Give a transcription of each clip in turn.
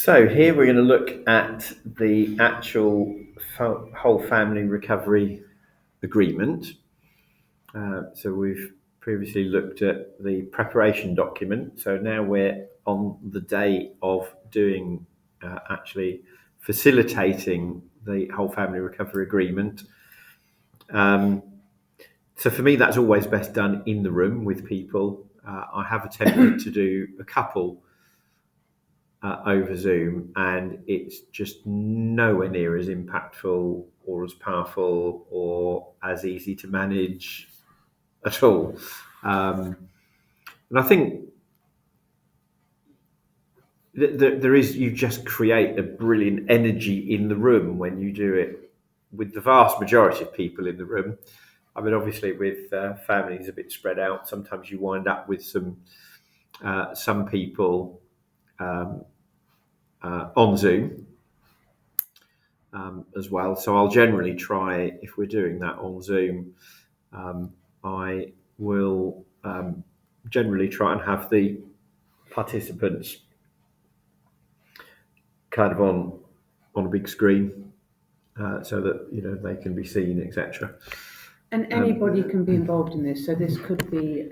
So here we're going to look at the actual whole family recovery agreement. So we've previously looked at the preparation document. So now we're on the day of doing actually facilitating the whole family recovery agreement. So for me, that's always best done in the room with people. I have attempted to do a couple over Zoom, and it's just nowhere near as impactful or as powerful or as easy to manage at all. And I think there is, you just create a brilliant energy in the room when you do it with the vast majority of people in the room. I mean, obviously, with families a bit spread out, sometimes you wind up with some people on Zoom as well. So I'll generally try, if we're doing that on Zoom, I will generally try and have the participants kind of on a big screen so that they can be seen, etc. And anybody can be involved in this. So this could be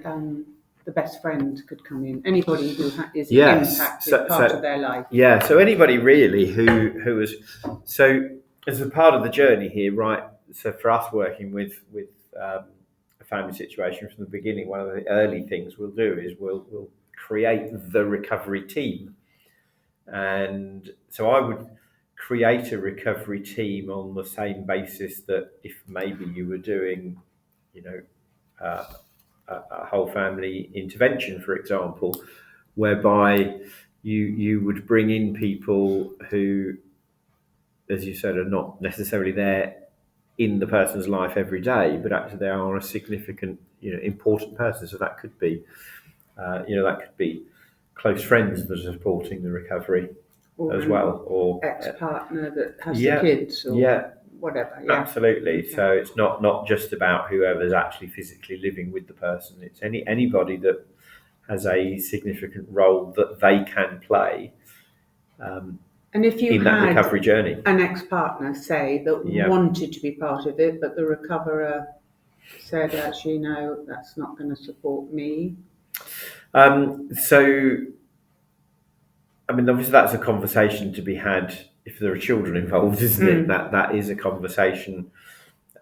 the best friend could come in. Anybody who is impacted part of their life. Yeah. So anybody really who is as a part of the journey here, right? So for us working with a family situation from the beginning, one of the early things we'll do is we'll create the recovery team, and so I would create a recovery team on the same basis that if maybe you were doing, a whole family intervention, for example, whereby you would bring in people who, as you said, are not necessarily there in the person's life every day, but actually they are a significant, important person. So that could be, close friends that are supporting the recovery as well, or ex-partner that has the kids, or whatever. Yeah, absolutely. So it's not just about whoever's actually physically living with the person. It's anybody that has a significant role that they can play. And if you in that recovery journey, an ex-partner say that wanted to be part of it, but the recoverer said, actually, no, that's not going to support me. So, I mean, obviously, that's a conversation to be had if there are children involved, isn't it? That is a conversation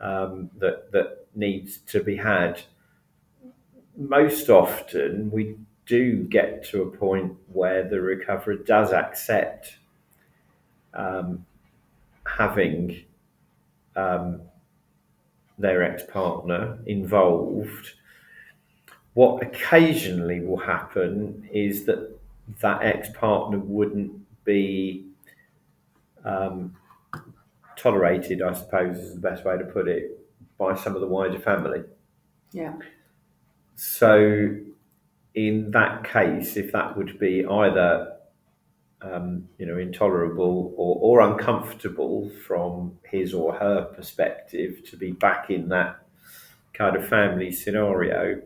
that needs to be had. Most often, we do get to a point where the recoverer does accept having their ex-partner involved. What occasionally will happen is that ex-partner wouldn't be tolerated, I suppose is the best way to put it, by some of the wider family. Yeah. So in that case, if that would be either intolerable or uncomfortable from his or her perspective to be back in that kind of family scenario,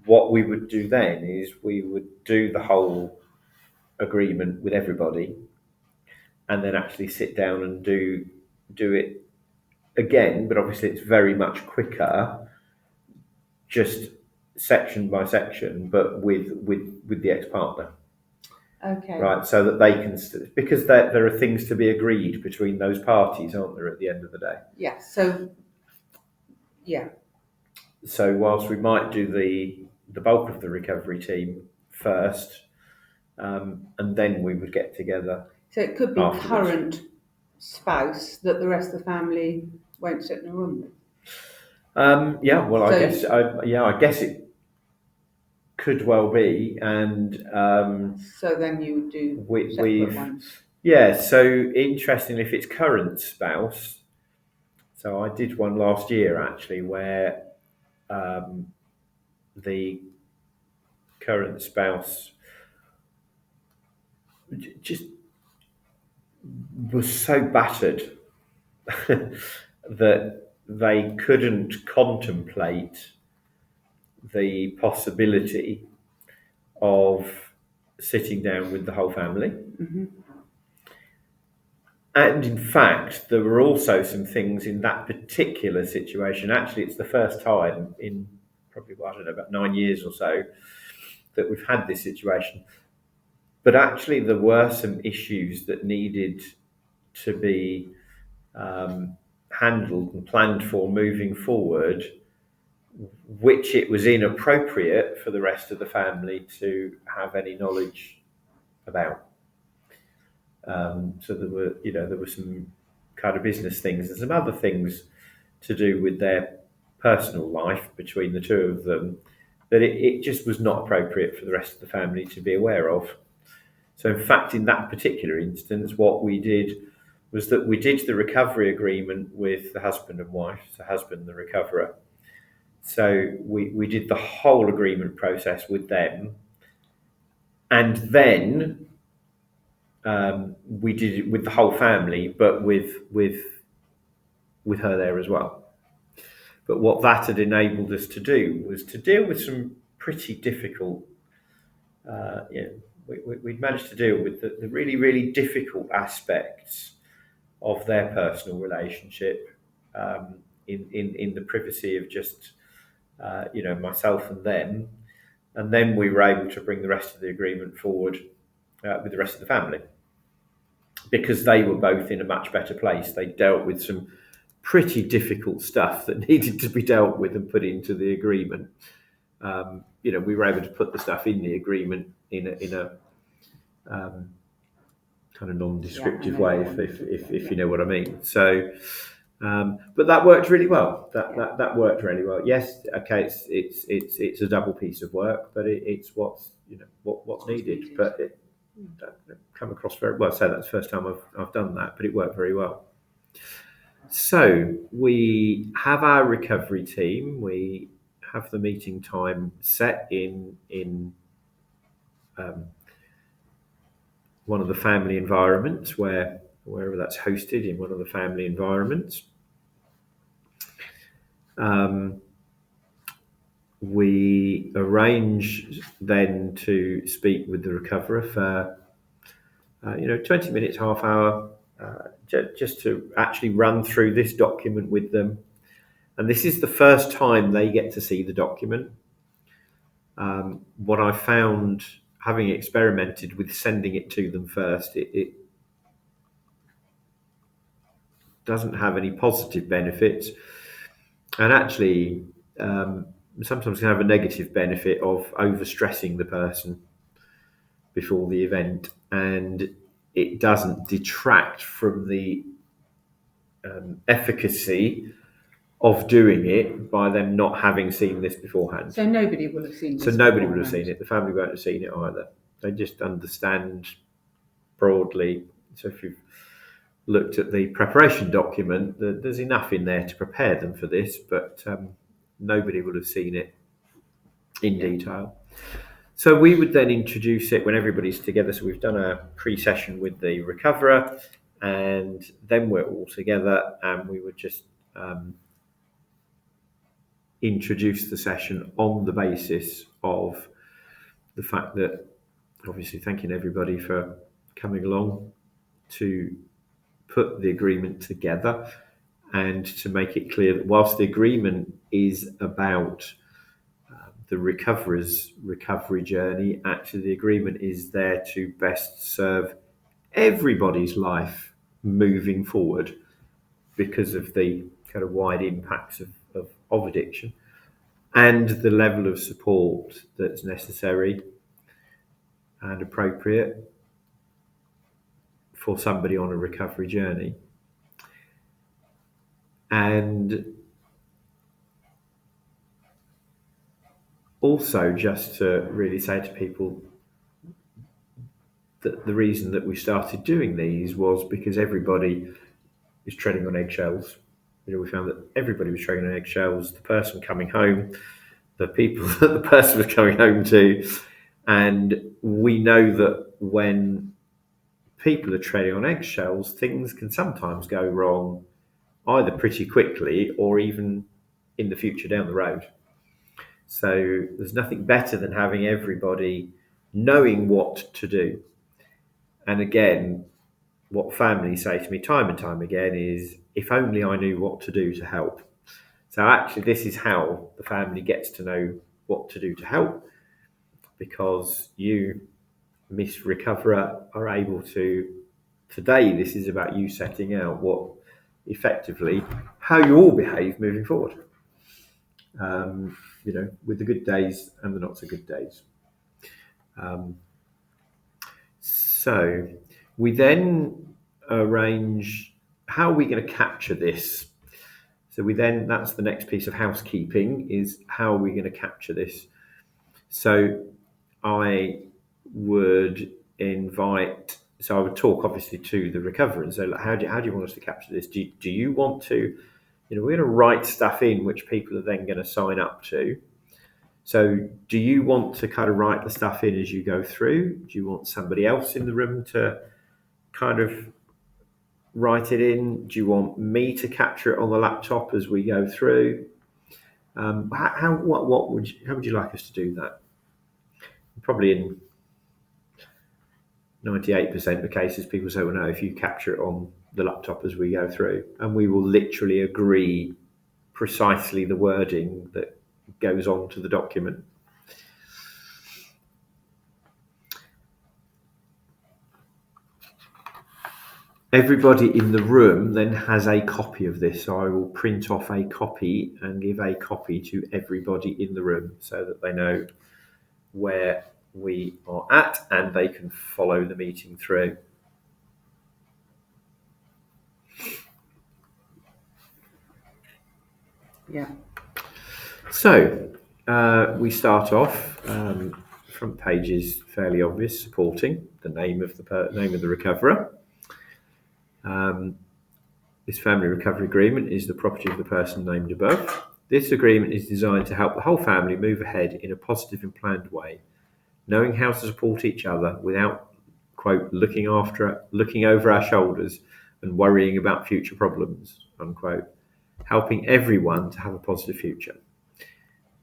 what we would do then is we would do the whole agreement with everybody and then actually sit down and do it again, but obviously it's very much quicker, just section by section, but with the ex-partner. Okay. Right, so that they can, because there are things to be agreed between those parties, aren't there, at the end of the day? Yeah. So, yeah. So whilst we might do the bulk of the recovery team first, and then we would get together. So it could be afterwards. Current spouse that the rest of the family won't sit in a room with. I guess it could well be, and so then you would do separate ones. Yeah, so interestingly, if it's current spouse, so I did one last year actually where the current spouse just was so battered that they couldn't contemplate the possibility of sitting down with the whole family. Mm-hmm. And in fact, there were also some things in that particular situation. Actually, it's the first time in probably, I don't know, about 9 years or so that we've had this situation. But actually, there were some issues that needed to be handled and planned for moving forward, which it was inappropriate for the rest of the family to have any knowledge about. So there were some kind of business things and some other things to do with their personal life between the two of them that it just was not appropriate for the rest of the family to be aware of. So in fact, in that particular instance, what we did was that we did the recovery agreement with the husband and wife, the husband, the recoverer. So we did the whole agreement process with them, and then we did it with the whole family, but with her there as well. But what that had enabled us to do was to deal with some pretty difficult. We'd managed to deal with the really, really difficult aspects of their personal relationship in the privacy of just myself and them, and then we were able to bring the rest of the agreement forward with the rest of the family, because they were both in a much better place. They dealt with some pretty difficult stuff that needed to be dealt with and put into the agreement. We were able to put the stuff in the agreement in a kind of non-descriptive way, if you know what I mean. So, but that worked really well. That worked really well. Yes, okay, it's a double piece of work, but it's what's needed. But it come across very well. So that's the first time I've done that, but it worked very well. So we have our recovery team. We have the meeting time set in one of the family environments, wherever that's hosted, in one of the family environments. We arrange then to speak with the recoverer for 20 minutes, half hour, just to actually run through this document with them. And this is the first time they get to see the document. What I found, having experimented with sending it to them first, it doesn't have any positive benefits, and actually sometimes can have a negative benefit of overstressing the person before the event, and it doesn't detract from the efficacy of doing it by them not having seen this beforehand. So nobody will have seen this. So nobody would have seen it. The family won't have seen it either. They just understand broadly. So if you've looked at the preparation document, there's enough in there to prepare them for this, but nobody would have seen it in detail. So we would then introduce it when everybody's together. So we've done a pre-session with the recoverer, and then we're all together, and we would just introduce the session on the basis of the fact that, obviously, thanking everybody for coming along to put the agreement together, and to make it clear that whilst the agreement is about the recoverer's recovery journey, actually the agreement is there to best serve everybody's life moving forward because of the kind of wide impacts of addiction and the level of support that's necessary and appropriate for somebody on a recovery journey. And also just to really say to people that the reason that we started doing these was because everybody is treading on eggshells. We found that everybody was treading on eggshells, the person coming home, the people that the person was coming home to. And we know that when people are treading on eggshells, things can sometimes go wrong either pretty quickly or even in the future down the road. So there's nothing better than having everybody knowing what to do. And again, what families say to me time and time again is, if only I knew what to do to help. So actually, this is how the family gets to know what to do to help, because you, Miss Recoverer, are able to, today, this is about you setting out what, effectively, how you all behave moving forward. With the good days and the not so good days. So we then arrange, how are we going to capture this? So that's the next piece of housekeeping, is how are we going to capture this? So I would talk obviously to the recoverer and say, how do you want us to capture this? Do you want to, we're going to write stuff in which people are then going to sign up to. So do you want to kind of write the stuff in as you go through? Do you want somebody else in the room to kind of write it in? Do you want me to capture it on the laptop as we go through? How would you like us to do that? Probably in 98% of the cases, people say, well, no, if you capture it on the laptop as we go through, and we will literally agree precisely the wording that goes on to the document. Everybody in the room then has a copy of this, so I will print off a copy and give a copy to everybody in the room so that they know where we are at and they can follow the meeting through. Yeah. So we start off. Front page is fairly obvious, supporting the name of the recoverer. This family recovery agreement is the property of the person named above. This agreement is designed to help the whole family move ahead in a positive and planned way, knowing how to support each other without, quote, looking over our shoulders and worrying about future problems, unquote, helping everyone to have a positive future.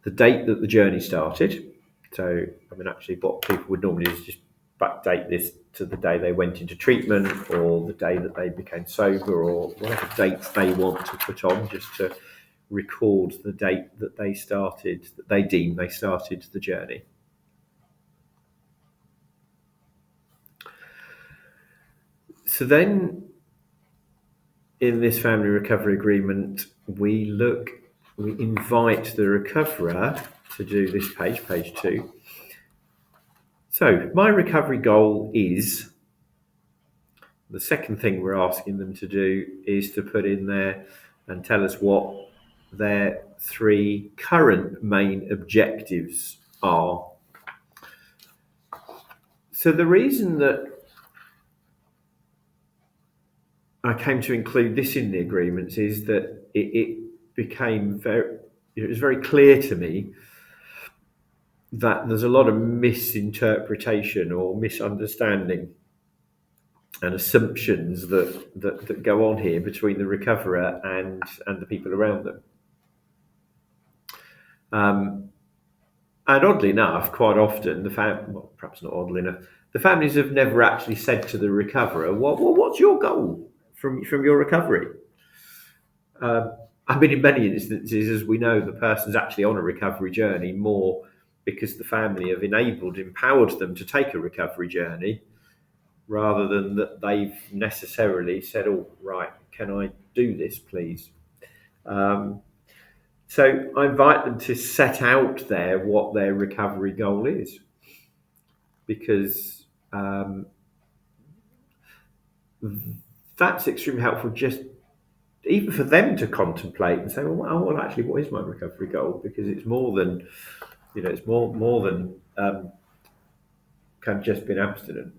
The date that the journey started, so actually what people would normally do is just backdate this to the day they went into treatment or the day that they became sober, or whatever dates they want to put on, just to record the date that they deem they started the journey. So then, in this family recovery agreement, we invite the recoverer to do this page 2. So my recovery goal is, the second thing we're asking them to do is to put in there and tell us what their 3 current main objectives are. So the reason that I came to include this in the agreements is that it was very clear to me that there's a lot of misinterpretation or misunderstanding and assumptions that go on here between the recoverer and the people around them. And oddly enough, quite often, perhaps not oddly enough, the families have never actually said to the recoverer, what's your goal from your recovery? In many instances, as we know, the person's actually on a recovery journey more because the family have empowered them to take a recovery journey, rather than that they've necessarily said, oh, right, can I do this, please? So I invite them to set out there what their recovery goal is, because that's extremely helpful, just even for them to contemplate and say, well, actually, what is my recovery goal? Because it's more than, kind of just being abstinent.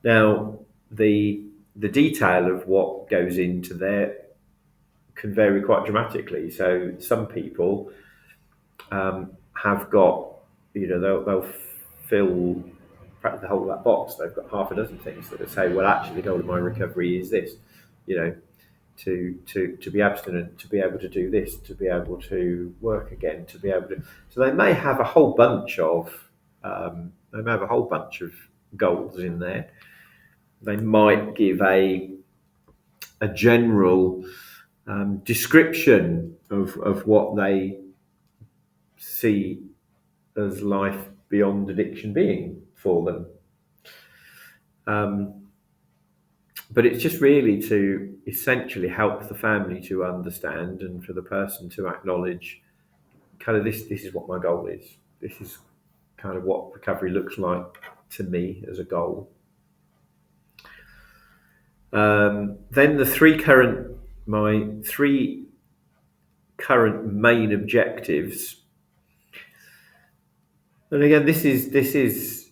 Now, the detail of what goes into there can vary quite dramatically. So some people have got, they'll fill practically the whole of that box. They've got half a dozen things that say, well, actually, the goal of my recovery is this, to be abstinent, to be able to do this, to be able to work again, to be able to. So they may have a whole bunch of goals in there. they might give a general description of what they see as life beyond addiction being for them. But it's just really to essentially help the family to understand and for the person to acknowledge kind of this is what my goal is. This is kind of what recovery looks like to me as a goal. Then my three current main objectives. And again, this is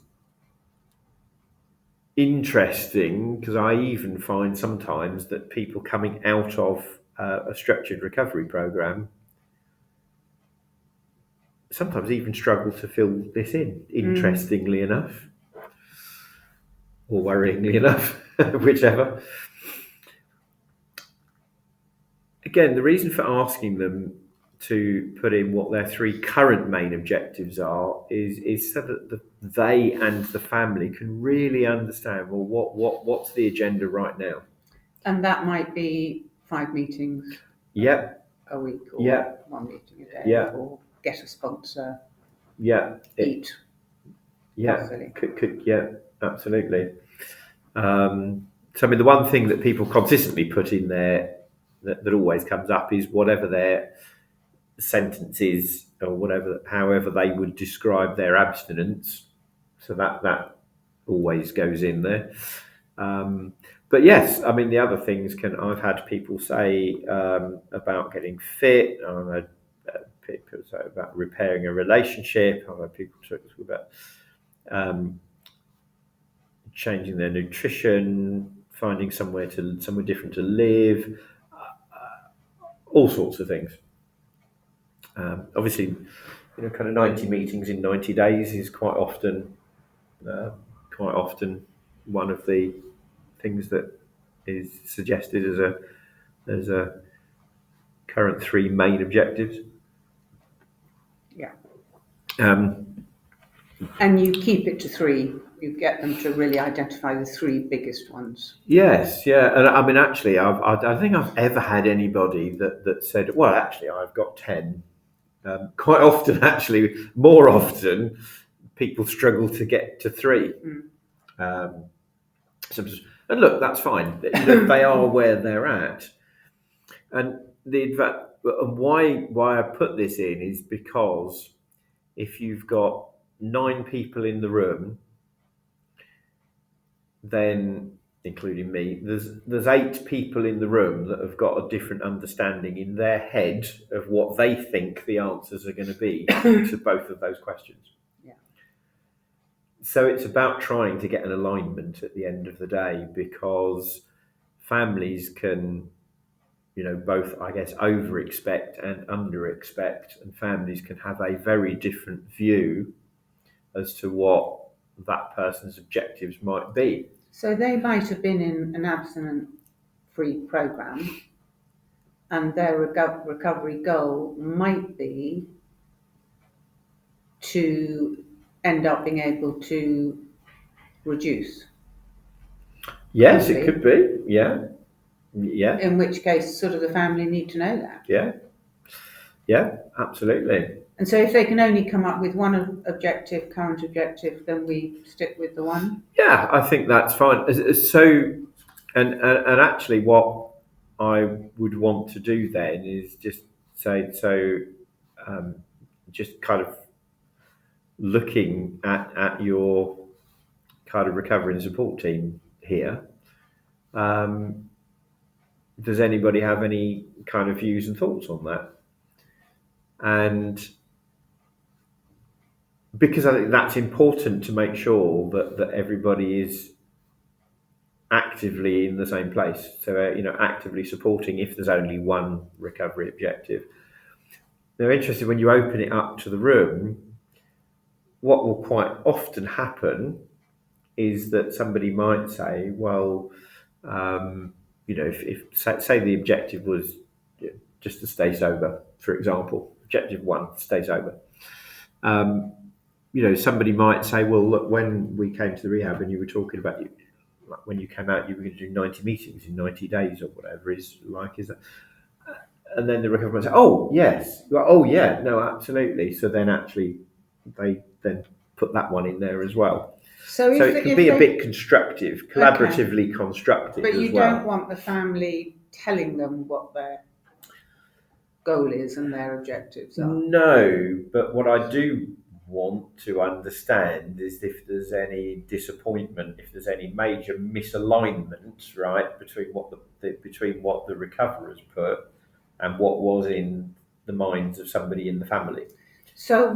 interesting because I even find sometimes that people coming out of a structured recovery program sometimes even struggle to fill this in, interestingly enough, or worryingly enough, whichever. Again, the reason for asking them to put in what their three current main objectives are is so that they and the family can really understand, well, what's the agenda right now? And that might be 5 meetings a week, or 1 meeting a day, or get a sponsor, eat. Absolutely. So I mean, the one thing that people consistently put in there that always comes up is whatever their sentence is, or however they would describe their abstinence. So that always goes in there. But yes, I mean, the other things I've had people say about getting fit. I've had people say about repairing a relationship. I've had people talk about changing their nutrition, finding somewhere different to live, all sorts of things. Obviously, kind of 90 meetings in 90 days is quite often one of the things that is suggested as a current three main objectives. Yeah. And you keep it to 3. You get them to really identify the 3 biggest ones. Yes, yeah. And I mean, actually, I don't think I've ever had anybody that said, well, actually, I've got 10. Quite often, actually, more often, people struggle to get to 3. And look, that's fine. They are where they're at. And why I put this in is because if you've got 9 people in the room, then, including me, there's 8 people in the room that have got a different understanding in their head of what they think the answers are going to be to both of those questions. Yeah. So it's about trying to get an alignment at the end of the day, because families can, both, I guess, over-expect and under-expect, and families can have a very different view as to what that person's objectives might be. So they might have been in an abstinence-free program, and their recovery goal might be to end up being able to reduce. Yes, it could be. Yeah. In which case, sort of the family need to know that. Yeah, absolutely. And so if they can only come up with one current objective, then we stick with the one? Yeah, I think that's fine. So, and actually what I would want to do then is just say, just kind of looking at your kind of recovery and support team here, does anybody have any kind of views and thoughts on that? And because I think that's important to make sure that everybody is actively in the same place. So, actively supporting if there's only one recovery objective. They're interested when you open it up to the room, what will quite often happen is that somebody might say, well, if say the objective was just to stay sober, for example, objective 1, stay sober. Somebody might say, well, look, when we came to the rehab and you were talking about like when you came out, you were going to do 90 meetings in 90 days or whatever. Is that? And then the recovery say, oh yes, oh yeah, no, absolutely. So then actually, they then put that one in there as well. So it can be a bit constructive, collaboratively constructive. But you don't want the family telling them what their goal is and their objectives are. No, but what I do want to understand is if there's any disappointment, if there's any major misalignment, right, between what the recoverers put and what was in the minds of somebody in the family. So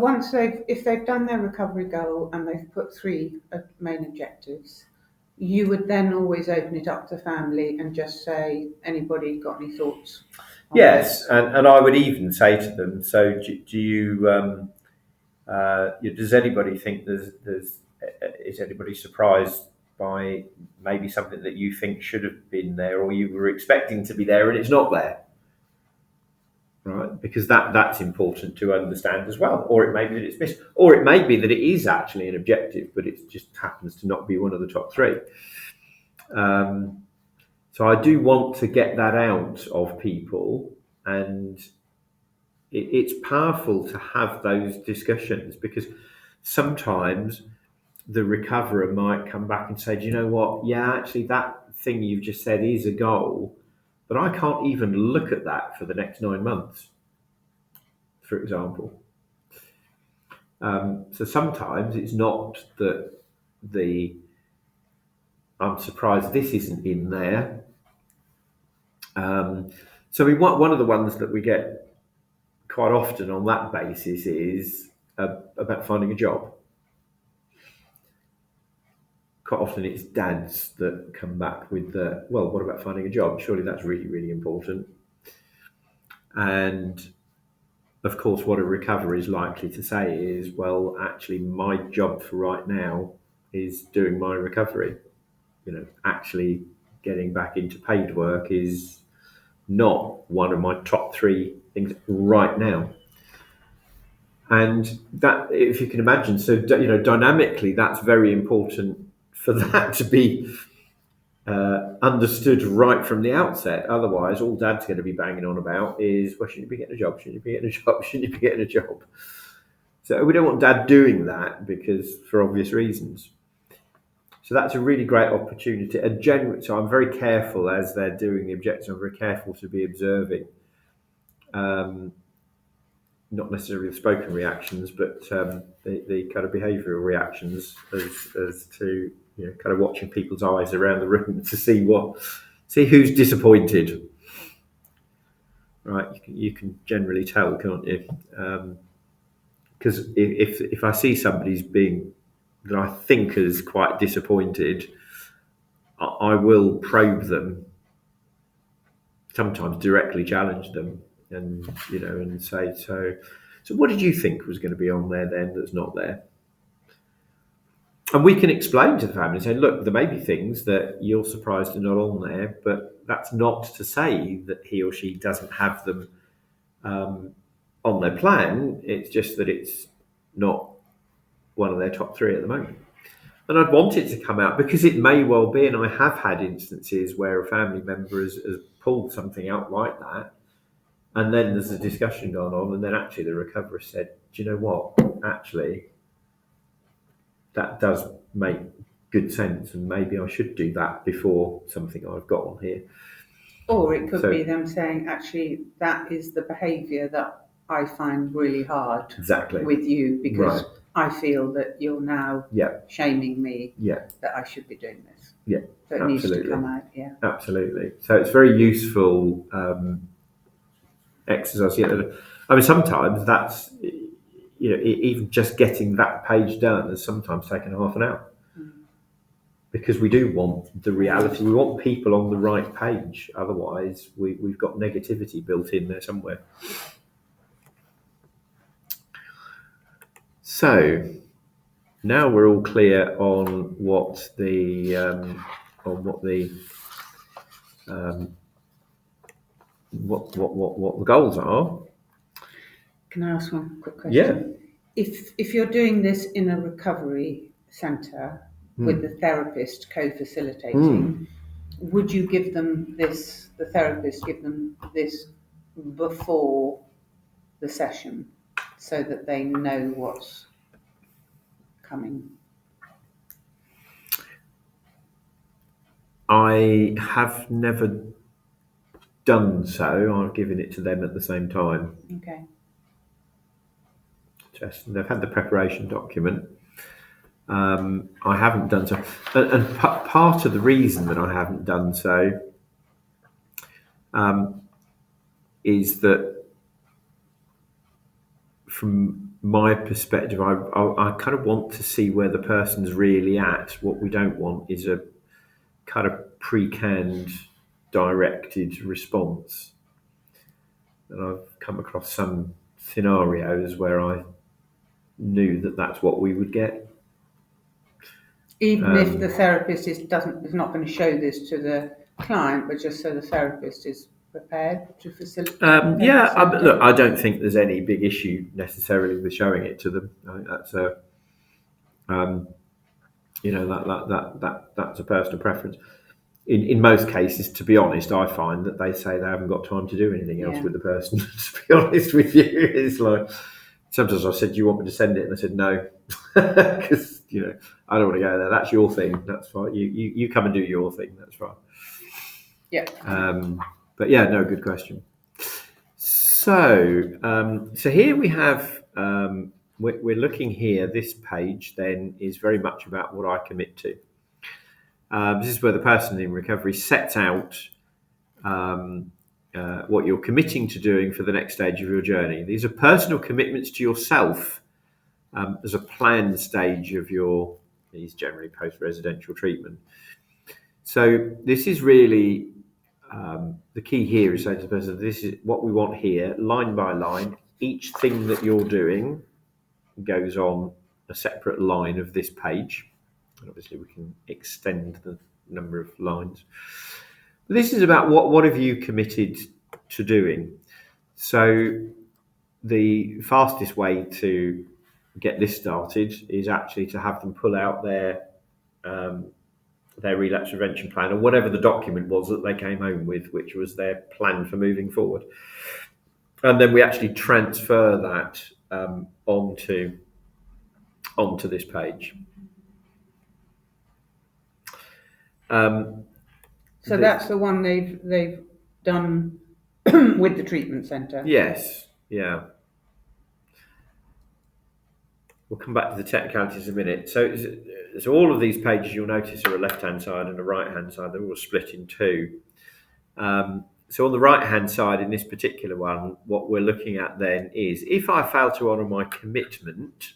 if they've done their recovery goal and they've put 3 main objectives, you would then always open it up to family and just say, anybody got any thoughts? Yes, and I would even say to them, so do you, does anybody think is anybody surprised by maybe something that you think should have been there or you were expecting to be there and it's not there? Right, because that's important to understand as well. Or it may be that it's missed, or it may be that it is actually an objective, but it just happens to not be one of the top 3. So I do want to get that out of people, and it's powerful to have those discussions because sometimes the recoverer might come back and say, do you know what? Yeah, actually that thing you've just said is a goal, but I can't even look at that for the next 9 months, for example. So sometimes it's not that I'm surprised this isn't in there. So one of the ones that we get quite often on that basis is about finding a job. Quite often it's dads that come back with what about finding a job? Surely that's really, really important. And of course, what a recoverer is likely to say is, well, actually, my job for right now is doing my recovery. Actually getting back into paid work is not one of my top 3 things right now. And that, if you can imagine, so, dynamically, that's very important for that to be understood right from the outset. Otherwise, all dad's going to be banging on about is, well, shouldn't you be getting a job? Shouldn't you be getting a job? Shouldn't you be getting a job? So we don't want dad doing that because for obvious reasons. So that's a really great opportunity. So I'm very careful as they're doing the objectives. I'm very careful to be observing, not necessarily the spoken reactions, but the kind of behavioural reactions as to kind of watching people's eyes around the room to see who's disappointed. Right, you can generally tell, can't you? Because if I see somebody's being that I think is quite disappointed, I will probe them. Sometimes directly challenge them, and say, so what did you think was going to be on there then that's not there? And we can explain to the family, say, look, there may be things that you're surprised are not on there, but that's not to say that he or she doesn't have them on their plan. It's just that it's not one of their top 3 at the moment. And I'd want it to come out because it may well be, and I have had instances where a family member has pulled something out like that, and then there's a discussion going on, and then actually the recoverer said, do you know what? Actually, that does make good sense, and maybe I should do that before something I've got on here. Or it could be them saying, actually, that is the behaviour that I find really hard with you because I feel that you're now shaming me that I should be doing this. Yeah, so it needs to come out. Yeah, absolutely. So it's very useful exercise. I mean, sometimes that's even just getting that page done has sometimes taken half an hour. Because we do want the reality. We want people on the right page. Otherwise, we've got negativity built in there somewhere. So now we're all clear on what the goals are. Can I ask one quick question? Yeah. If you're doing this in a recovery centre, with the therapist co-facilitating, would you give them this, the therapist give them this before the session so that they know what's coming? I have never done so. I've given it to them at the same time. Okay. They've had the preparation document. I haven't done so. And part of the reason that I haven't done so is that from my perspective, I kind of want to see where the person's really at. What we don't want is a kind of pre-canned, directed response. And I've come across some scenarios where I knew that that's what we would get. Even if the therapist is not going to show this to the client, but just so the therapist is prepared to facilitate. Look, I don't think there's any big issue necessarily with showing it to them. I think that's that's a personal preference. In most cases, to be honest, I find that they say they haven't got time to do anything else with the person. To be honest with you, it's like sometimes I said, "Do you want me to send it?" And I said, "No," because I don't want to go there. That's your thing. That's fine. You come and do your thing. That's fine. Yeah. But yeah, no, good question. So here we have. We're looking here. This page then is very much about what I commit to. This is where the person in recovery sets out what you're committing to doing for the next stage of your journey. These are personal commitments to yourself as a planned stage of these generally post-residential treatment. So this is really the key here is saying to the person, this is what we want here, line by line. Each thing that you're doing goes on a separate line of this page. And obviously we can extend the number of lines. But this is about what have you committed to doing. So the fastest way to get this started is actually to have them pull out their relapse prevention plan, or whatever the document was that they came home with, which was their plan for moving forward. And then we actually transfer that onto this page. So that's the one they've done with the treatment centre? Yes, yeah. We'll come back to the technicalities in a minute. So all of these pages you'll notice are a left-hand side and a right-hand side. They're all split in two. So on the right-hand side in this particular one, what we're looking at then is if I fail to honour my commitment,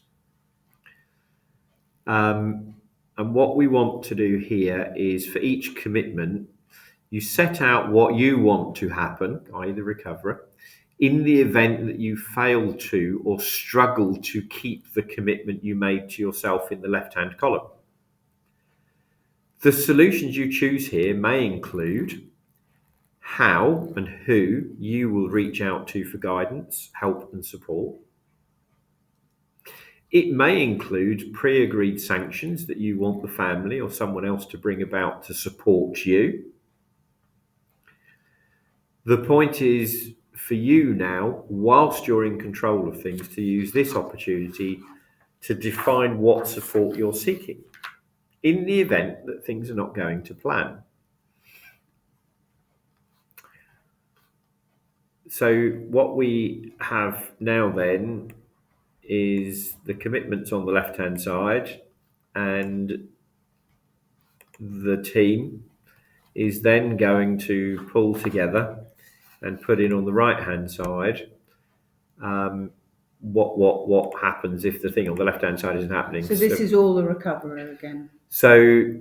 and what we want to do here is for each commitment, you set out what you want to happen, i.e. the recovery, in the event that you fail to or struggle to keep the commitment you made to yourself in the left-hand column. The solutions you choose here may include how and who you will reach out to for guidance, help and support. It may include pre-agreed sanctions that you want the family or someone else to bring about to support you. The point is for you now, whilst you're in control of things, to use this opportunity to define what support you're seeking in the event that things are not going to plan. So what we have now then is the commitments on the left-hand side, and the team is then going to pull together and put in on the right-hand side what happens if the thing on the left-hand side isn't happening. So this is all the recovery again. So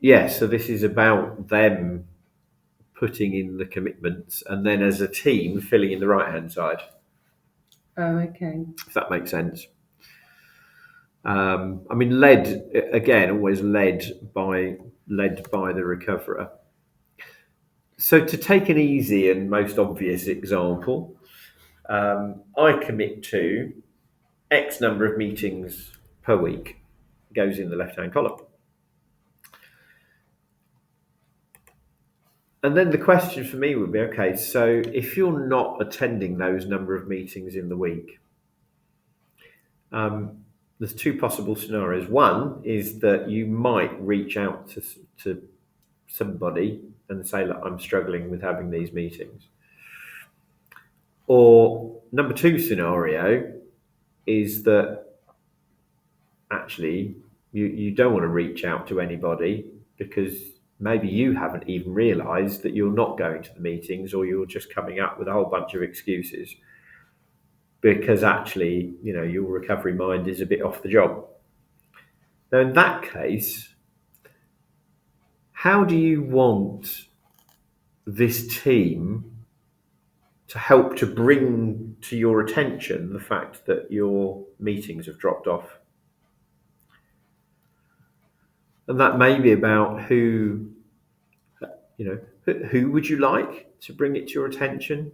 yes, so this is about them putting in the commitments and then as a team filling in the right-hand side. Oh, okay. If that makes sense. I mean, always led by the recoverer. So to take an easy and most obvious example, I commit to X number of meetings per week, goes in the left-hand column. And then the question for me would be, okay, so if you're not attending those number of meetings in the week, there's two possible scenarios. One is that you might reach out to somebody and say, look, I'm struggling with having these meetings. Or number two scenario is that actually you don't want to reach out to anybody because maybe you haven't even realised that you're not going to the meetings, or you're just coming up with a whole bunch of excuses because actually, your recovery mind is a bit off the job. Now, in that case, how do you want this team to help to bring to your attention the fact that your meetings have dropped off? And that may be about who would you like to bring it to your attention?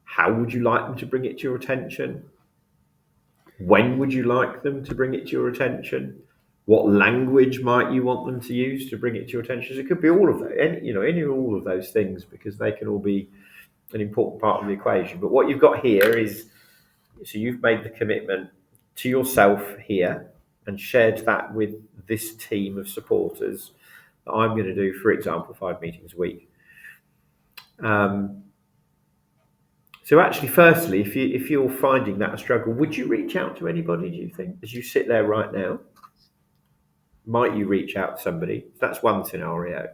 How would you like them to bring it to your attention? When would you like them to bring it to your attention? What language might you want them to use to bring it to your attention? So it could be all of that, any or all of those things, because they can all be an important part of the equation. But what you've got here is, so you've made the commitment to yourself here and shared that with this team of supporters that I'm going to do, for example, 5 meetings a week. So actually, firstly, if you're finding that a struggle, would you reach out to anybody, do you think, as you sit there right now? Might you reach out to somebody? That's one scenario.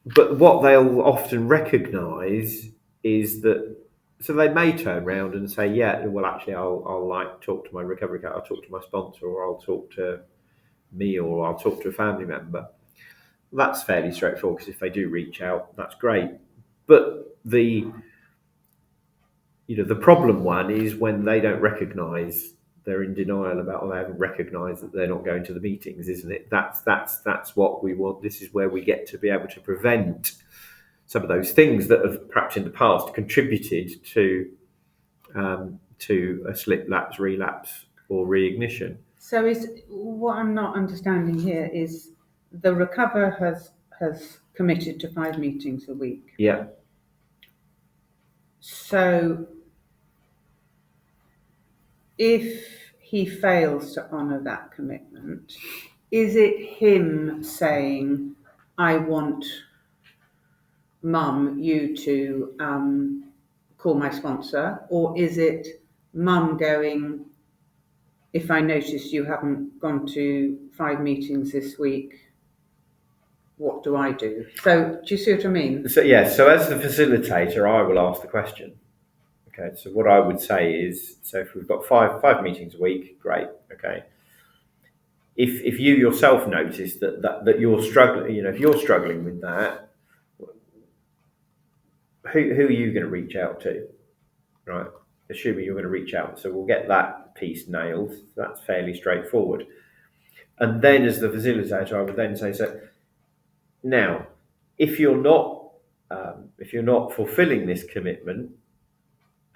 But what they'll often recognise is that, so they may turn around and say, yeah, well, actually, I'll talk to my recovery coach, I'll talk to my sponsor, or I'll talk to me, or I'll talk to a family member. That's fairly straightforward, because if they do reach out, that's great. But the problem one is when they don't recognise, they're in denial about, or they haven't recognised that they're not going to the meetings, isn't it? That's what we want. This is where we get to be able to prevent some of those things that have perhaps in the past contributed to a slip, lapse, relapse, or reignition. So is what I'm not understanding here is the Recover has committed to 5 meetings a week. Yeah. So if he fails to honour that commitment, is it him saying, I want Mum, you to call my sponsor? Or is it Mum going, if I notice you haven't gone to 5 meetings this week, what do I do? So do you see what I mean? So yes, so as the facilitator, I will ask the question. Okay, so what I would say is, so if we've got five meetings a week, great. Okay, if you yourself notice that you're struggling, if you're struggling with that, who are you going to reach out to, right? Assuming you're going to reach out, so we'll get that piece nailed. That's fairly straightforward. And then, as the facilitator, I would then say, so now, if you're not fulfilling this commitment,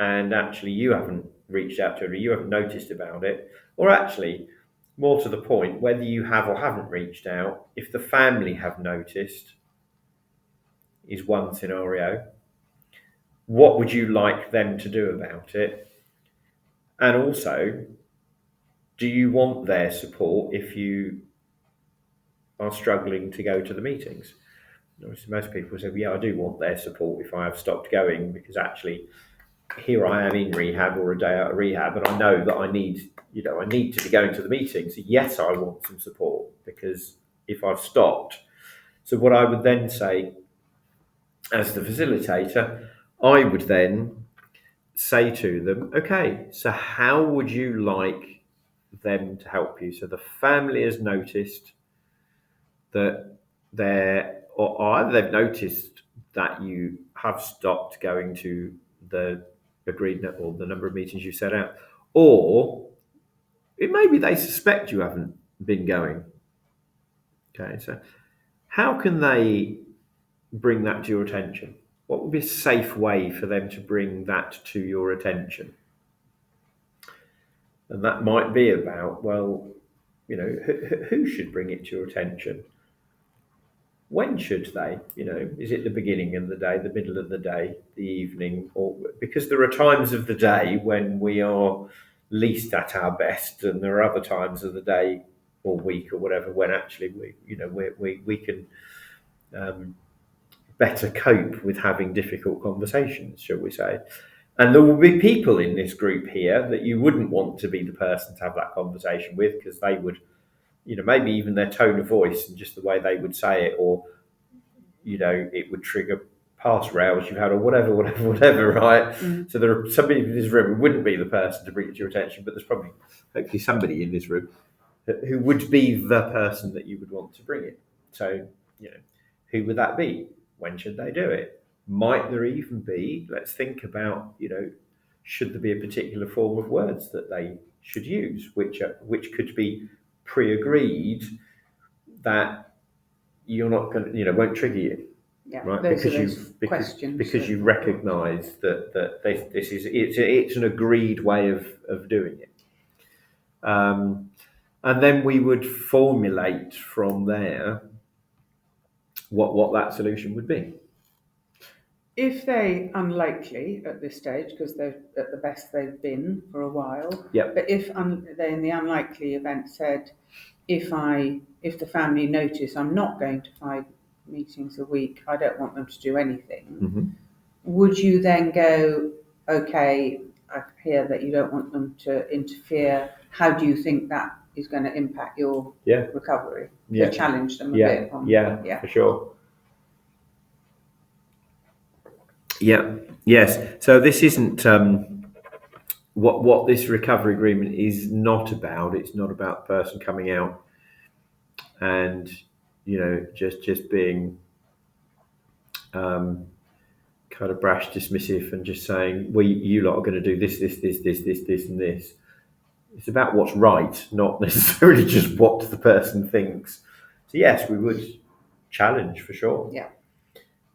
and actually you haven't reached out to her, you haven't noticed about it, or actually, more to the point, whether you have or haven't reached out, if the family have noticed, is one scenario. What would you like them to do about it? And also, do you want their support if you are struggling to go to the meetings? Most people say, well, yeah, I do want their support if I have stopped going, because actually here I am in rehab or a day out of rehab, and I know that I need to be going to the meetings. Yes, I want some support, because if I've stopped. So what I would then say as the facilitator, I would then say to them, okay, so how would you like them to help you? So the family has noticed that either they've noticed that you have stopped going to the agreed or the number of meetings you set out, or it may be they suspect you haven't been going. Okay, so how can they bring that to your attention? What would be a safe way for them to bring that to your attention? And that might be about, well, who should bring it to your attention? when should they? Is it the beginning of the day, the middle of the day, the evening, or because there are times of the day when we are least at our best, and there are other times of the day or week or whatever when actually we can better cope with having difficult conversations, shall we say? And there will be people in this group here that you wouldn't want to be the person to have that conversation with, because they would, maybe even their tone of voice and just the way they would say it, or, it would trigger past rows you've had, or whatever, right? Mm. So there are some people in this room who wouldn't be the person to bring it to your attention, but there's probably, hopefully, somebody in this room who would be the person that you would want to bring it. So, who would that be? When should they do it? Might there even be, let's think about, should there be a particular form of words that they should use, which could be pre-agreed that you're not going to, won't trigger you. Yeah, right? Because you recognise that this is it's an agreed way of doing it. And then we would formulate from there what that solution would be. If they unlikely at this stage, because they're at the best they've been for a while. Yep. But if they in the unlikely event said, if the family notice I'm not going to 5 meetings a week, I don't want them to do anything. Mm-hmm. Would you then go, okay, I hear that you don't want them to interfere. How do you think that is going to impact your recovery? Yeah. To challenge them a bit. Yeah, for sure. Yeah. Yes. So this isn't what this recovery agreement is not about. It's not about the person coming out and just being kind of brash, dismissive, and just saying, "Well, you lot are going to do this, and this." It's about what's right, not necessarily just what the person thinks. So yes, we would challenge for sure. Yeah.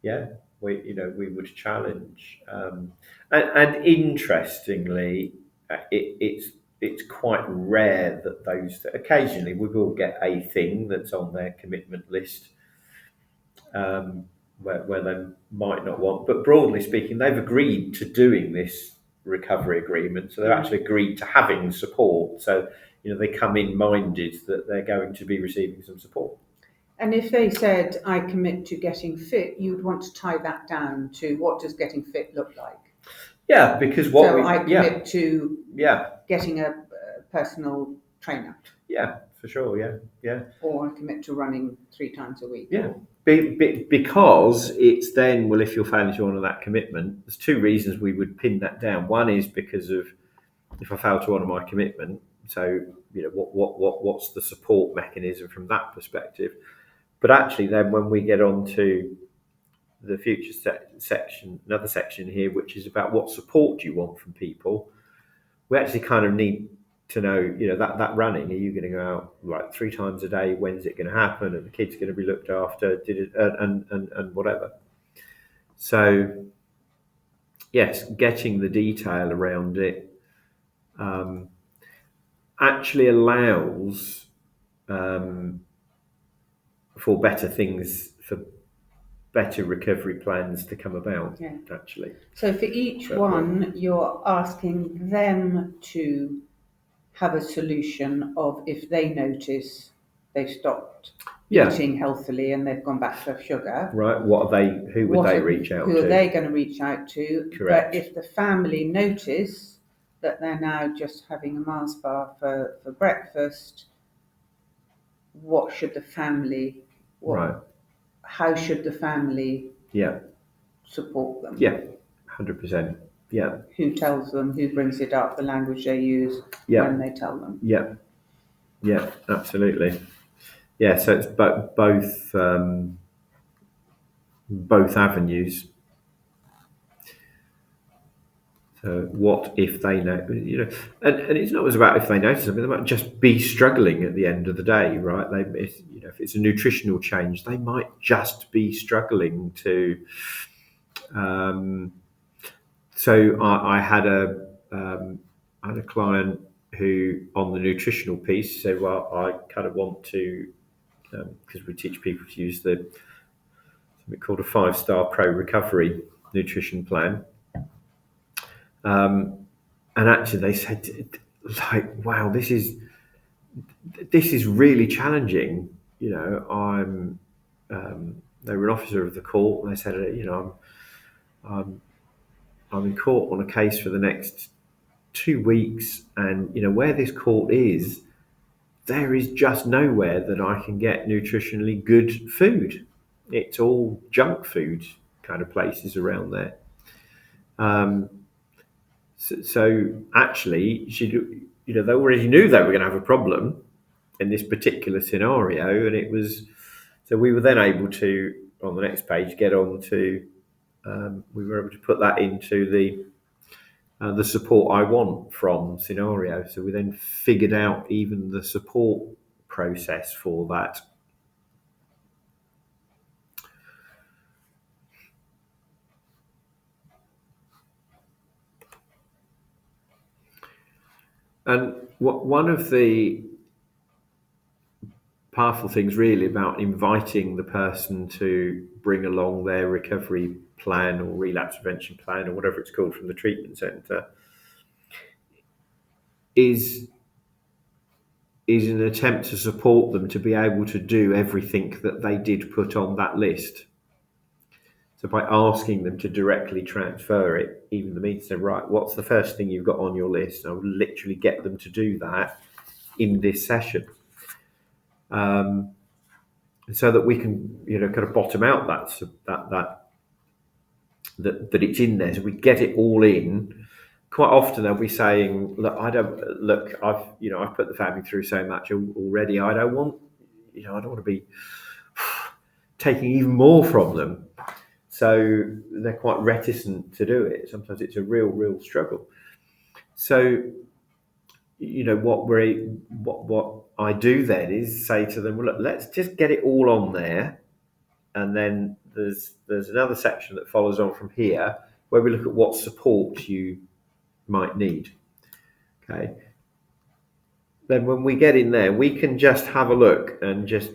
Yeah. We would challenge, and interestingly, it's quite rare that occasionally we will get a thing that's on their commitment list, where they might not want, but broadly speaking, they've agreed to doing this recovery agreement, so they've actually agreed to having support. So they come in minded that they're going to be receiving some support. And if they said, I commit to getting fit, you'd want to tie that down to what does getting fit look like? Yeah, because I commit to getting a personal trainer. Yeah, for sure, yeah. Or I commit to running 3 times a week. Yeah, because it's then, well, if you're failing to honour that commitment, there's 2 reasons we would pin that down. One is because of, if I fail to honour my commitment, so, what's the support mechanism from that perspective? But actually, then when we get on to the future section, another section here, which is about what support do you want from people, we actually kind of need to know, that running, are you going to go out like 3 times a day? When's it going to happen? And the kid's going to be looked after, and whatever. So, yes, getting the detail around it actually allows for better things, for better recovery plans to come about, actually. So for each one, you're asking them to have a solution of, if they notice they've stopped eating healthily and they've gone back to sugar. Right, who would they reach out to? Who are they going to reach out to? Correct. But if the family notice that they're now just having a Mars bar for breakfast, what should the family... Right. How should the family support them? Yeah, 100%. Yeah. Who tells them, who brings it up, the language they use when they tell them. Yeah. Yeah, absolutely. Yeah, so it's both avenues. So what if they know, and it's not always about if they notice something, they might just be struggling at the end of the day, right? If it's a nutritional change, they might just be struggling to. So I had a client who, on the nutritional piece, said, well, I kind of want to, because we teach people to use the called a 5-star pro recovery nutrition plan. And actually they said, like, wow, this is really challenging. They were an officer of the court, and they said, I'm in court on a case for the next 2 weeks, and where this court is, there is just nowhere that I can get nutritionally good food. It's all junk food kind of places around there. So actually, they already knew they were going to have a problem in this particular scenario, and it was. So we were then able to, on the next page, get on to. We were able to put that into the support I want from scenario. So we then figured out even the support process for that. And one of the powerful things really about inviting the person to bring along their recovery plan or relapse prevention plan or whatever it's called from the treatment centre is an attempt to support them to be able to do everything that they did put on that list. So by asking them to directly transfer it, even the meeting said, right, what's the first thing you've got on your list? And I would literally get them to do that in this session. So that we can, kind of bottom out that it's in there. So we get it all in. Quite often they'll be saying, "Look, I've put the family through so much already. I don't want to be taking even more from them." So they're quite reticent to do it. Sometimes it's a real struggle. So, what I do then is say to them, well, look, let's just get it all on there, and then there's another section that follows on from here where we look at what support you might need. Okay. Then when we get in there, we can just have a look and just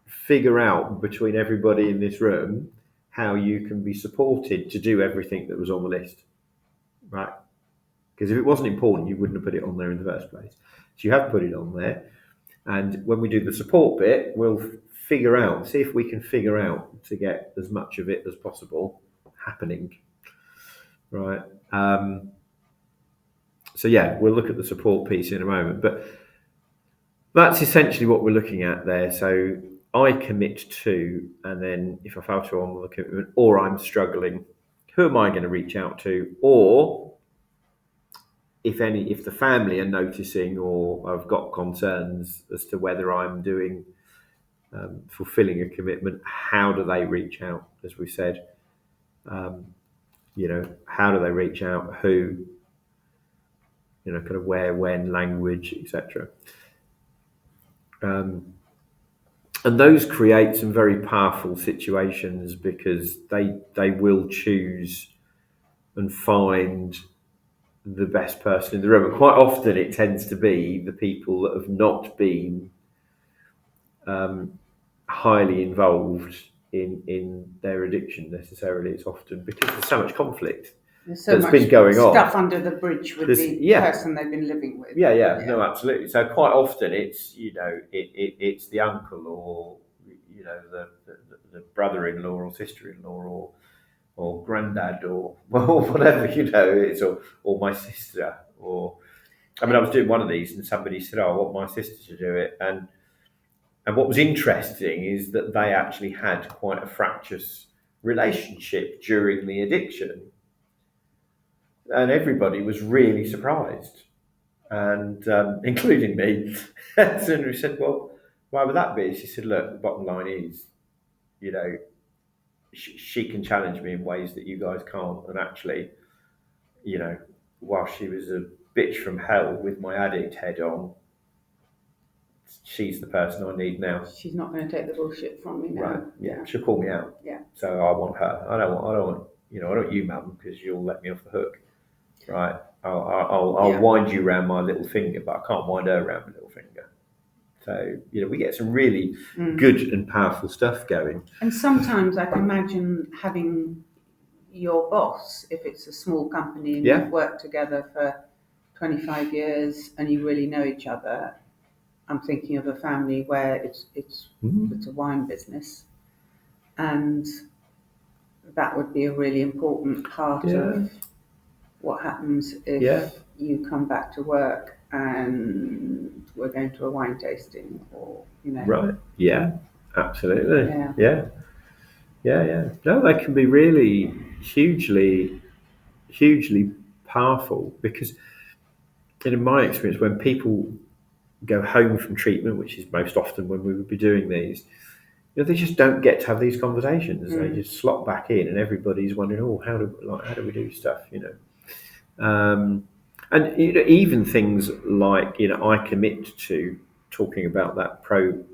figure out between everybody in this room how you can be supported to do everything that was on the list, right? Because if it wasn't important, you wouldn't have put it on there in the first place. So you have put it on there. And when we do the support bit, we'll see if we can figure out to get as much of it as possible happening, right? So yeah, we'll look at the support piece in a moment. But that's essentially what we're looking at there. So I commit to, and then if I fail to honour the commitment, or I'm struggling, who am I going to reach out to? Or if the family are noticing or I've got concerns as to whether I'm doing fulfilling a commitment, how do they reach out? As we said, how do they reach out? Who? Kind of where, when, language, etc. And those create some very powerful situations because they will choose and find the best person in the room. And quite often it tends to be the people that have not been highly involved in their addiction necessarily. It's often because there's so much conflict that's been going on. Stuff under the bridge with the person they've been living with. Yeah, no, absolutely. So quite often it's, it's the uncle or, the brother-in-law or sister-in-law or granddad or whatever, it's or my sister or, I was doing one of these and somebody said, I want my sister to do it. And what was interesting is that they actually had quite a fractious relationship during the addiction. And everybody was really surprised, and including me. And we said, well, why would that be? She said, look, the bottom line is, she can challenge me in ways that you guys can't. And actually, while she was a bitch from hell with my addict head on, she's the person I need now. She's not going to take the bullshit from me now. Right. Yeah. She'll call me out. Yeah. So I want her. I don't want I don't you, mum, because you'll let me off the hook. Right. I'll wind you around my little finger, but I can't wind her around my little finger. So, we get some really good and powerful stuff going. And sometimes I can imagine having your boss, if it's a small company and you've worked together for 25 years and you really know each other. I'm thinking of a family where it's a wine business, and that would be a really important part of what happens if you come back to work and we're going to a wine tasting, or Right. Yeah. Absolutely. Yeah. No, they can be really hugely powerful, because in my experience, when people go home from treatment, which is most often when we would be doing these, they just don't get to have these conversations. They just slot back in, and everybody's wondering, how do we do stuff, and even things like, I commit to talking about that pro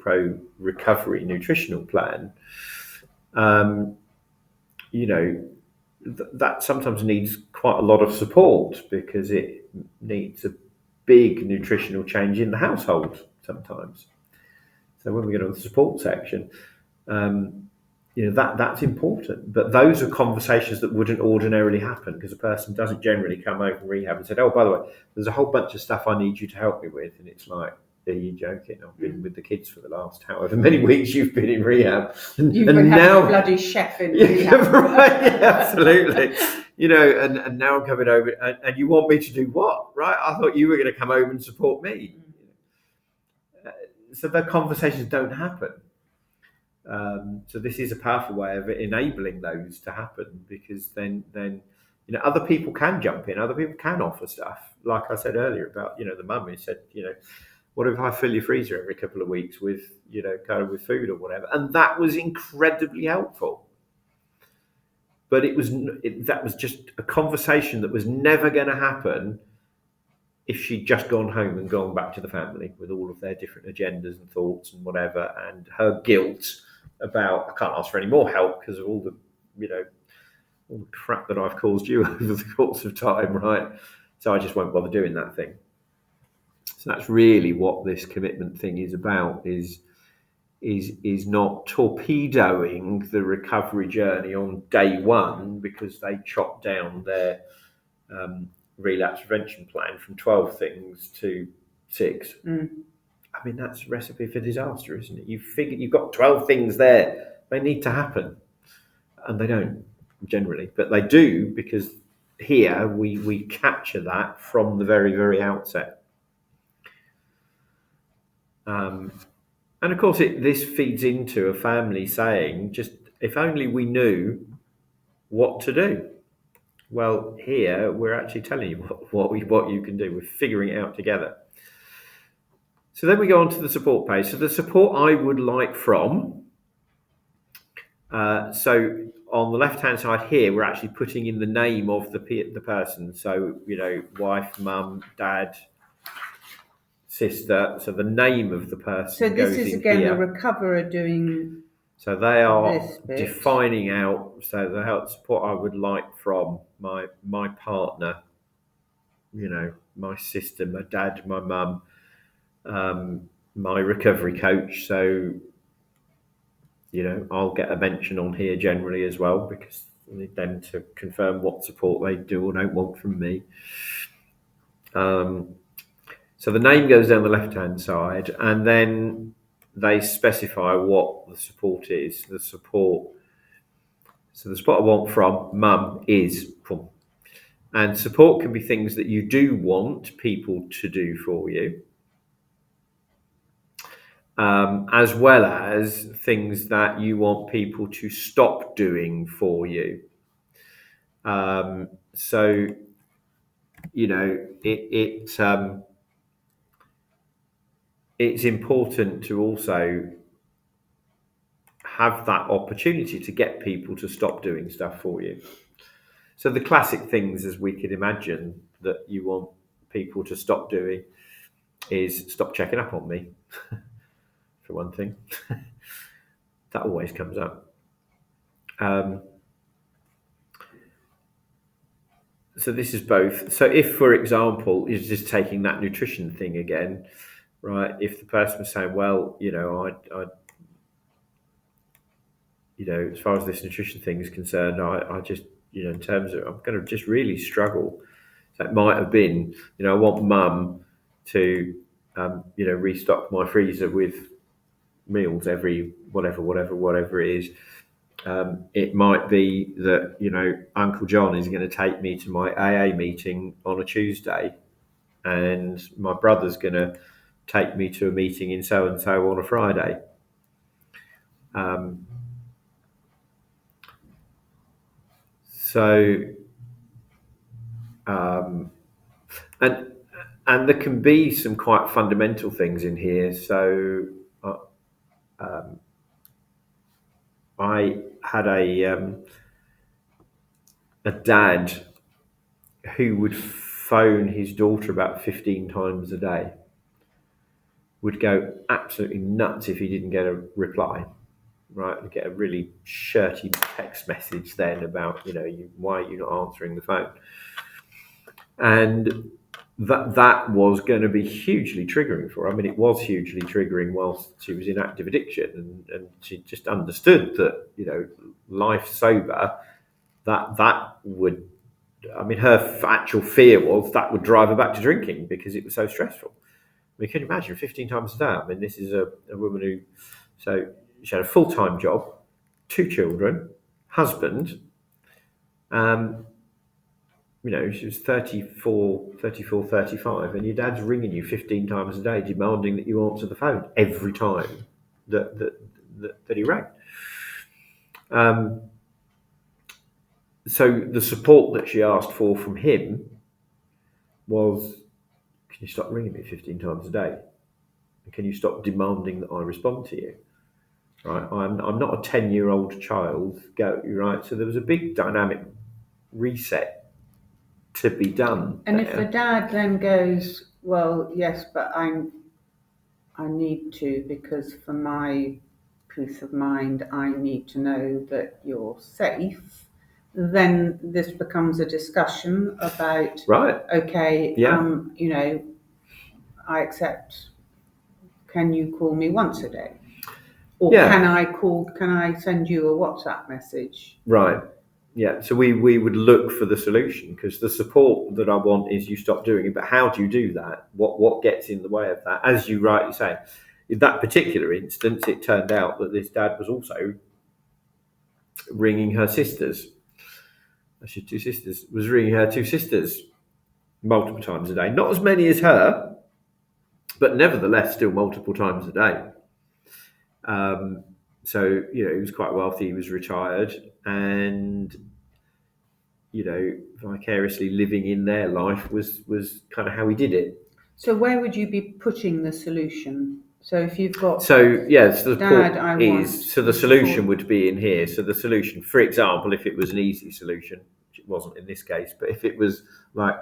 recovery nutritional plan. That sometimes needs quite a lot of support, because it needs a big nutritional change in the household sometimes. So when we get on the support section, that's important. But those are conversations that wouldn't ordinarily happen, because a person doesn't generally come over from rehab and say, "Oh, by the way, there's a whole bunch of stuff I need you to help me with," and it's like, are you joking? I've been with the kids for the last however many weeks you've been in rehab. You've been having a bloody chef in rehab. Right, absolutely. And now I'm coming over, and you want me to do what? Right? I thought you were going to come over and support me. So the conversations don't happen. So this is a powerful way of enabling those to happen, because then other people can jump in, other people can offer stuff. Like I said earlier about the mum who said, what if I fill your freezer every couple of weeks with kind of with food or whatever? And that was incredibly helpful. But that was just a conversation that was never going to happen if she'd just gone home and gone back to the family with all of their different agendas and thoughts and whatever, and her guilt about, I can't ask for any more help because of all the crap that I've caused you over the course of time, right? So I just won't bother doing that thing. So that's really what this commitment thing is about, is not torpedoing the recovery journey on day one because they chop down their relapse prevention plan from 12 things to 6. I mean, that's a recipe for disaster, isn't it? You've got 12 things there. They need to happen. And they don't generally, but they do, because here we capture that from the very, very outset. And of course, this feeds into a family saying, just if only we knew what to do. Well, here we're actually telling you what you can do. We're figuring it out together. So then we go on to the support page. So the support I would like from. So on the left-hand side here, we're actually putting in the name of the person. So wife, mum, dad, sister. So the name of the person. So this is again the recoverer doing. So they are defining out. So the help support I would like from my partner. My sister, my dad, my mum, my recovery coach. So I'll get a mention on here generally as well, because I need them to confirm what support they do or don't want from me. So the name goes down the left-hand side, and then they specify what the support is. So the support I want from mum is from. And support can be things that you do want people to do for you, as well as things that you want people to stop doing for you. So it's important to also have that opportunity to get people to stop doing stuff for you. So the classic things, as we could imagine, that you want people to stop doing is stop checking up on me, for one thing. That always comes up. So this is both. So if, for example, you're just taking that nutrition thing again, right? If the person was saying, well, I as far as this nutrition thing is concerned, I just, in terms of, I'm going to just really struggle. So it might have been, I want mum to, restock my freezer with meals every whatever it is. It might be that, Uncle John is going to take me to my AA meeting on a Tuesday, and my brother's going to take me to a meeting in so and so on a Friday. And there can be some quite fundamental things in here. So I had a dad who would phone his daughter about 15 times a day. Would go absolutely nuts if he didn't get a reply. Right, and get a really shirty text message then about, why are you not answering the phone? And that was going to be hugely triggering for her. I mean, it was hugely triggering whilst she was in active addiction, and she just understood that, life sober, that would, I mean, her actual fear was that would drive her back to drinking because it was so stressful. I mean, can you imagine 15 times a day? I mean, this is a woman who, so she had a full-time job, 2 children, husband. She was 34, 35, and your dad's ringing you 15 times a day, demanding that you answer the phone every time that he rang. So the support that she asked for from him was, can you stop ringing me 15 times a day? And can you stop demanding that I respond to you? Right, I'm not a 10-year-old child. Right. So there was a big dynamic reset to be done. And there. If the dad then goes, well, yes, but I need to, because for my peace of mind, I need to know that you're safe. Then this becomes a discussion about, right? Okay, yeah. I accept. Can you call me once a day? Or can I send you a WhatsApp message? Right. Yeah. So we would look for the solution, because the support that I want is you stop doing it. But how do you do that? What gets in the way of that? As you rightly say, in that particular instance, it turned out that this dad was also ringing her sisters. She had 2 sisters. Was ringing her 2 sisters multiple times a day. Not as many as her, but nevertheless still multiple times a day. So, he was quite wealthy, he was retired, and, vicariously living in their life was kind of how he did it. So where would you be putting the solution? So if you've got... So, yes, the the solution would be in here. So the solution, for example, if it was an easy solution, which it wasn't in this case, but if it was like,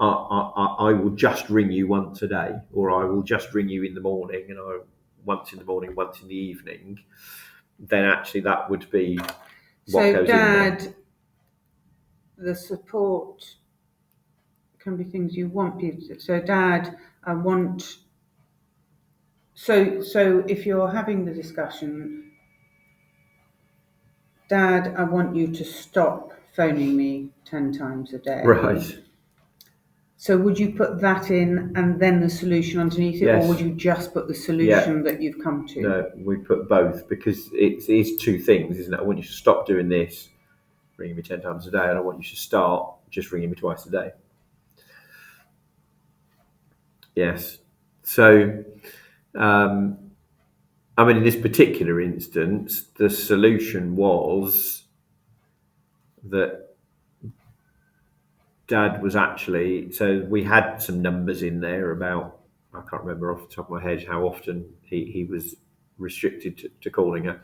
I will just ring you once a day, or I will just ring you in the morning, and once in the morning, once in the evening, then actually that would be what goes Dad, in there. The support can be things you want people to. So Dad, I want... So if you're having the discussion, Dad, I want you to stop phoning me 10 times a day. Right. So would you put that in and then the solution underneath it, yes, or would you just put the solution that you've come to? No, we put both, because it is 2 things, isn't it? I want you to stop doing this, ringing me 10 times a day, and I want you to start just ringing me twice a day. Yes. So, in this particular instance, the solution was that Dad was actually, so we had some numbers in there about, I can't remember off the top of my head how often he was restricted to calling her.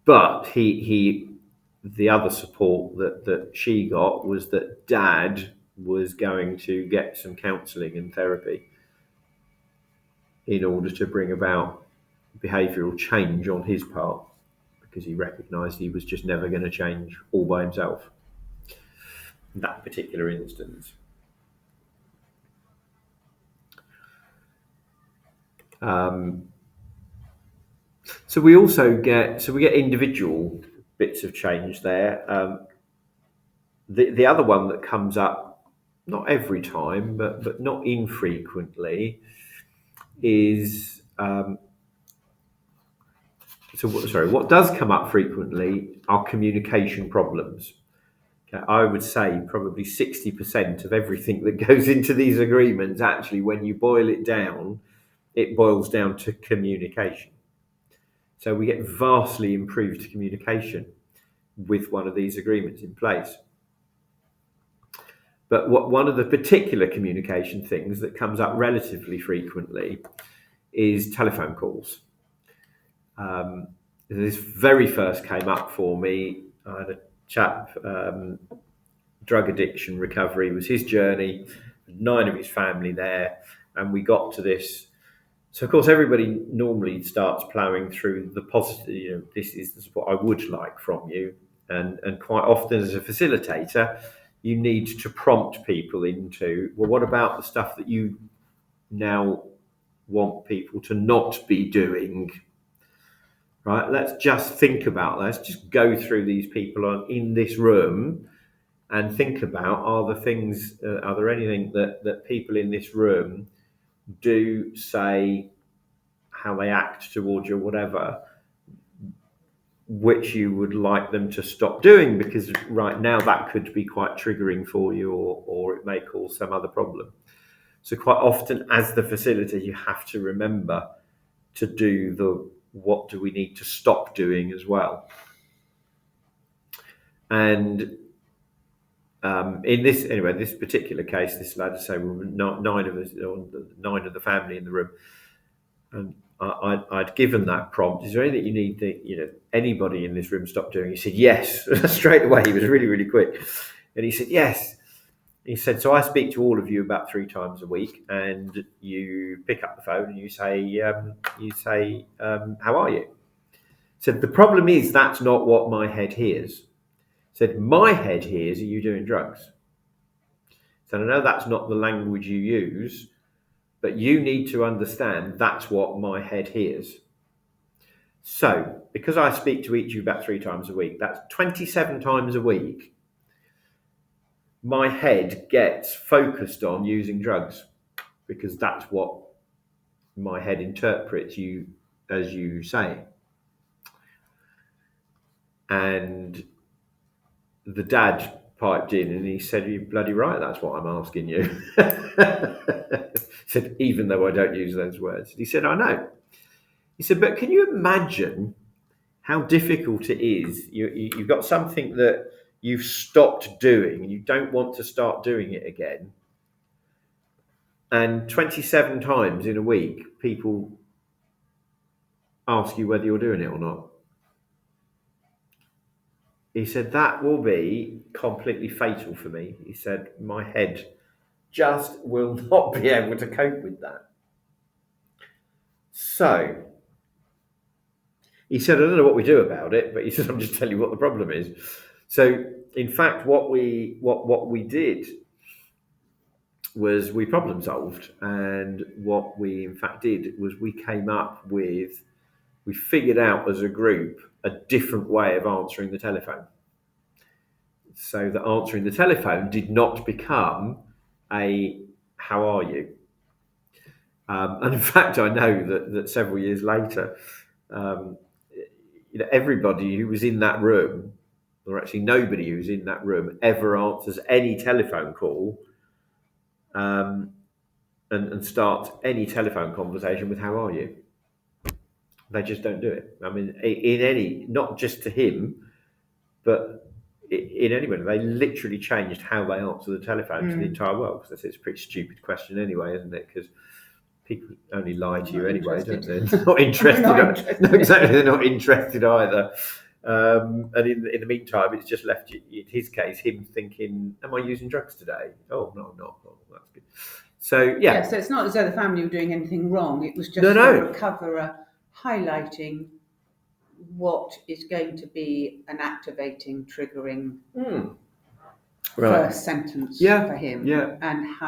But the other support that she got was that Dad was going to get some counselling and therapy in order to bring about behavioural change on his part, because he recognised he was just never going to change all by himself. That particular instance. So we also get individual bits of change there. The other one that comes up, not every time, but not infrequently, is what does come up frequently are communication problems. Okay, I would say probably 60% of everything that goes into these agreements, actually, when you boil it down, it boils down to communication. So we get vastly improved communication with one of these agreements in place. But one of the particular communication things that comes up relatively frequently is telephone calls. This very first came up for me. I had a chap, drug addiction recovery was his journey, 9 of his family there, and we got to this. So, of course, everybody normally starts ploughing through the positive, this is what I would like from you. And quite often as a facilitator, you need to prompt people into, well, what about the stuff that you now want people to not be doing? Right? Let's just think about that. Let's just go through these people in this room and think about, are there anything that people in this room do, say, how they act towards you, whatever, which you would like them to stop doing, because right now that could be quite triggering for you, or it may cause some other problem. So quite often as the facilitator, you have to remember to do what do we need to stop doing as well. And in this particular case, this lad, say, we were 9 of us, or 9 of the family in the room, and I'd given that prompt. Is there anything you need anybody in this room stop doing? He said yes straight away. He was really, really quick, and he said yes. He said, so I speak to all of you about 3 times a week, and you pick up the phone and you say, how are you? Said the problem is that's not what my head hears. Said my head hears, are you doing drugs? So I know that's not the language you use, but you need to understand that's what my head hears. So, because I speak to each of you about 3 times a week, that's 27 times a week, my head gets focused on using drugs, because that's what my head interprets you as you say. And the dad piped in and he said, you're bloody right, that's what I'm asking you. Said, even though I don't use those words. He said, I know. He said, but can you imagine how difficult it is? You've got something that you've stopped doing and you don't want to start doing it again. And 27 times in a week, people ask you whether you're doing it or not. He said, that will be completely fatal for me. He said, my head just will not be able to cope with that. So, he said, I don't know what we do about it, but he said, I'm just telling you what the problem is. So, in fact, what we did was we problem solved. And what we, in fact, did was we figured out as a group a different way of answering the telephone. So that answering the telephone did not become a how are you? And in fact, I know that several years later, everybody who was in that room, or actually nobody who was in that room, ever answers any telephone call and starts any telephone conversation with how are you? They just don't do it. I mean, not just to him, but in anyone, they literally changed how they answer the telephone to the entire world. Because it's a pretty stupid question anyway, isn't it? Because people only lie to you anyway, don't they? They're not interested. No, exactly. They're not interested either. And in the meantime, it's just left, in his case, him thinking, am I using drugs today? Oh, no, I'm not. Oh, that's good. So, yeah. So it's not as though the family were doing anything wrong. It was just a recoverer highlighting what is going to be an activating, triggering first sentence for him, and how